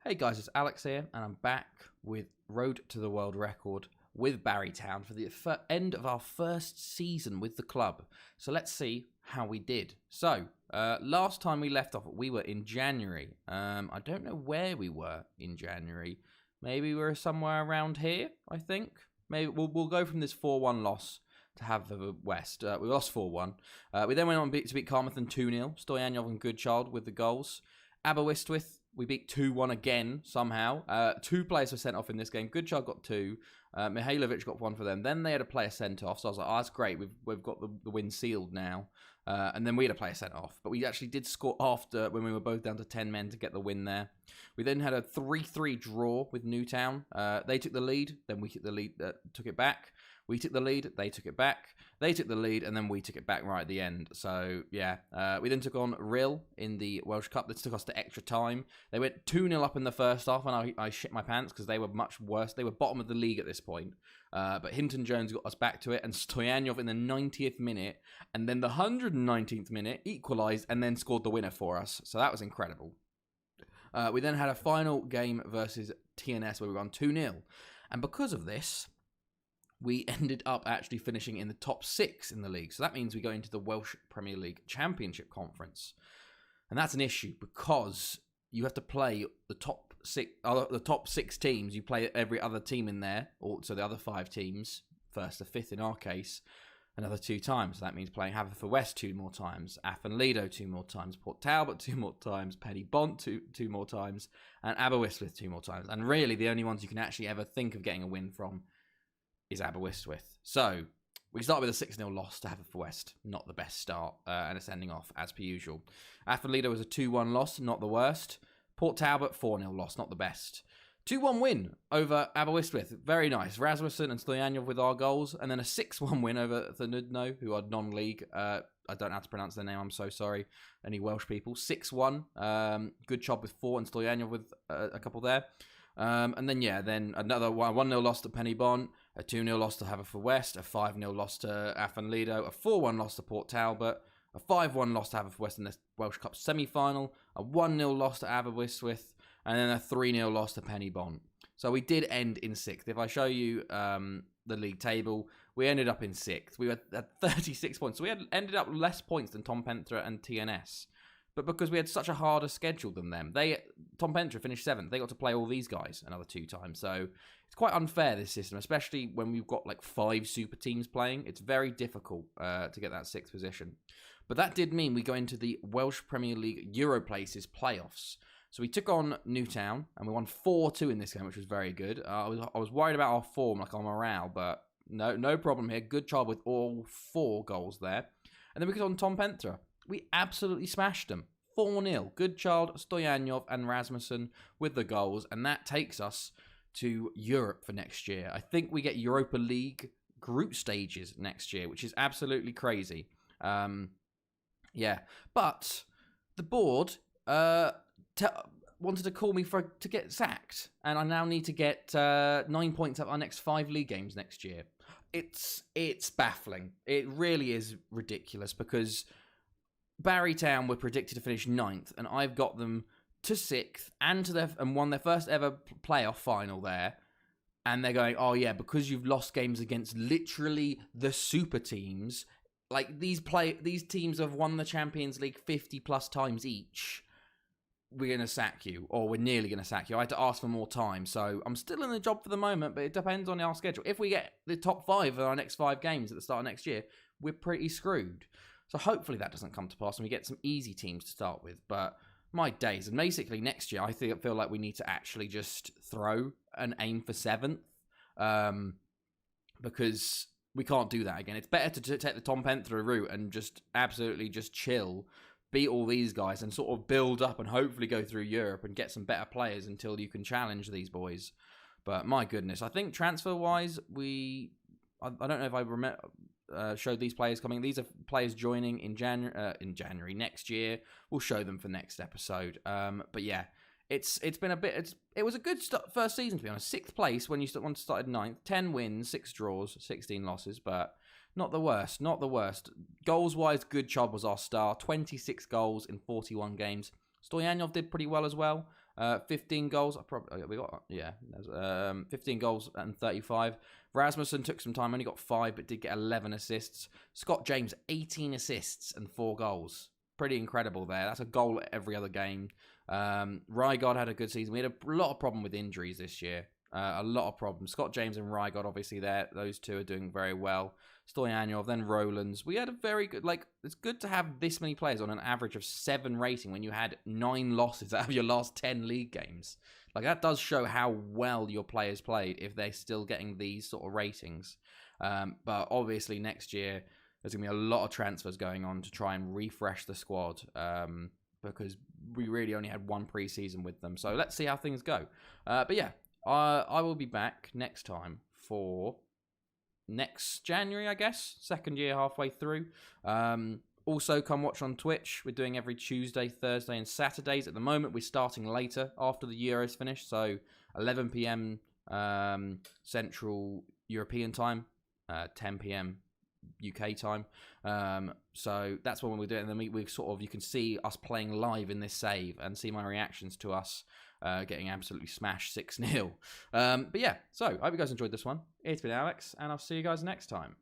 Hey guys, it's Alex here, and I'm back with Road to the World Record with Barry Town for the end of our first season with the club. So let's see how we did. So, last time we left off, we were in January. I don't know where we were in January. Maybe we were somewhere around here, I think. Maybe we'll go from this 4-1 loss to Haverfordwest. We lost 4-1. We then went on to beat Carmarthen 2-0. Stoyanov and Goodchild with the goals. Aberystwyth, we beat 2-1 again, somehow. Two players were sent off in this game. Goodchild got two. Mihailovic got one for them. Then they had a player sent off. So I was like, oh, that's great. We've got the win sealed now. And then we had a player sent off. But we actually did score after when we were both down to 10 men to get the win there. We then had a 3-3 draw with Newtown. They took the lead. Then we took the lead, took it back. We took the lead, they took it back. They took the lead, and then we took it back right at the end. So, yeah. We then took on Rhyl in the Welsh Cup. This took us to extra time. They went 2-0 up in the first half, and I shit my pants because they were much worse. They were bottom of the league at this point. But Hinton-Jones got us back to it, and Stoyanov in the 90th minute, and then the 119th minute equalised, and then scored the winner for us. So that was incredible. We then had a final game versus TNS where we won 2-0. And because of this, we ended up actually finishing in the top 6 in the league. So that means we go into the Welsh Premier League Championship Conference. And that's an issue because you have to play the top 6 teams. You play every other team in there, so the other 5 teams, first to 5th in our case, another 2 times. So that means playing Haverfordwest 2 more times, Afton-Lido 2 more times, Port Talbot 2 more times, Petty Bont 2 more times, and Aberystwyth 2 more times. And really, the only ones you can actually ever think of getting a win from is Aberystwyth. So, we start with a 6-0 loss to Haverfordwest. Not the best start, and it's ending off as per usual. Afton-Lido was a 2-1 loss, not the worst. Port Talbot, 4-0 loss, not the best. 2-1 win over Aberystwyth. Very nice. Rasmussen and Stoyanov with our goals. And then a 6-1 win over Llandudno, who are non-league. I don't know how to pronounce their name. I'm so sorry. Any Welsh people. 6-1. Goodchild with 4 and Stoyanov with a couple there. And then, then another 1-0 loss to Petty Bont, a 2-0 loss to Haverfordwest, a 5-0 loss to Afton-Lido, a 4-1 loss to Port Talbot, a 5-1 loss to Haverfordwest in the Welsh Cup semi-final, a 1-0 loss to Aberystwyth, and then a 3-0 loss to Petty Bont. So we did end in 6th. If I show you the league table, we ended up in 6th. We were at 36 points. So we ended up less points than Tom Pentra and TNS. But because we had such a harder schedule than them, Tom Pentra finished 7th. They got to play all these guys another 2 times. So it's quite unfair, this system, especially when we've got like 5 super teams playing. It's very difficult to get that 6th position. But that did mean we go into the Welsh Premier League Europlaces playoffs. So we took on Newtown, and we won 4-2 in this game, which was very good. I was worried about our form, like our morale, but no problem here. Goodchild with all 4 goals there. And then we got on Tom Pentra. We absolutely smashed them. 4-0. Goodchild, Stoyanov, and Rasmussen with the goals. And that takes us to Europe for next year. I think we get Europa League group stages next year, which is absolutely crazy. Yeah. But the board wanted to call me to get sacked. And I now need to get 9 points up our next 5 league games next year. It's baffling. It really is ridiculous because Barry Town were predicted to finish 9th, and I've got them to 6th and won their first ever playoff final there. And they're going, oh yeah, because you've lost games against literally the super teams, like these teams have won the Champions League 50 plus times each. We're going to sack you, or we're nearly going to sack you. I had to ask for more time, so I'm still in the job for the moment, but it depends on our schedule. If we get the top 5 of our next 5 games at the start of next year, we're pretty screwed. So hopefully that doesn't come to pass and we get some easy teams to start with. But my days. And basically next year, I feel like we need to actually just throw and aim for 7th. Because we can't do that again. It's better to take the Tom Pentra route and just absolutely just chill, beat all these guys and sort of build up and hopefully go through Europe and get some better players until you can challenge these boys. But my goodness, I think transfer-wise, I don't know if I remember... showed these players coming. These are players joining in January next year. We'll show them for next episode. But yeah, it's been a bit. It was a good first season, to be honest. 6th place when you started 9th. 10 wins, 6 draws, 16 losses, but not the worst. Not the worst. Goals wise, Goodchild was our star. 26 goals in 41 games. Stoyanov did pretty well as well. 15 goals. We got 15 goals and 35. Rasmussen took some time, only got 5, but did get 11 assists. Scott James, 18 assists and 4 goals. Pretty incredible there. That's a goal every other game. Rygaard had a good season. We had a lot of problem with injuries this year. A lot of problems. Scott James and Rygaard, obviously, those two are doing very well. Stoyanov, then Rolands. We had a very good, it's good to have this many players on an average of 7 rating when you had 9 losses out of your last 10 league games. That does show how well your players played if they're still getting these sort of ratings. But obviously next year, there's going to be a lot of transfers going on to try and refresh the squad because we really only had 1 pre-season with them. So let's see how things go. But yeah, I will be back next time for next January, I guess. Second year, halfway through. Also, come watch on Twitch. We're doing every Tuesday, Thursday, and Saturdays. At the moment, we're starting later after the Euros finish. So 11 p.m. Central European time, 10 p.m. UK time. So that's when we're doing it. And then we sort of, you can see us playing live in this save and see my reactions to us getting absolutely smashed 6-0. But yeah, so I hope you guys enjoyed this one. It's been Alex, and I'll see you guys next time.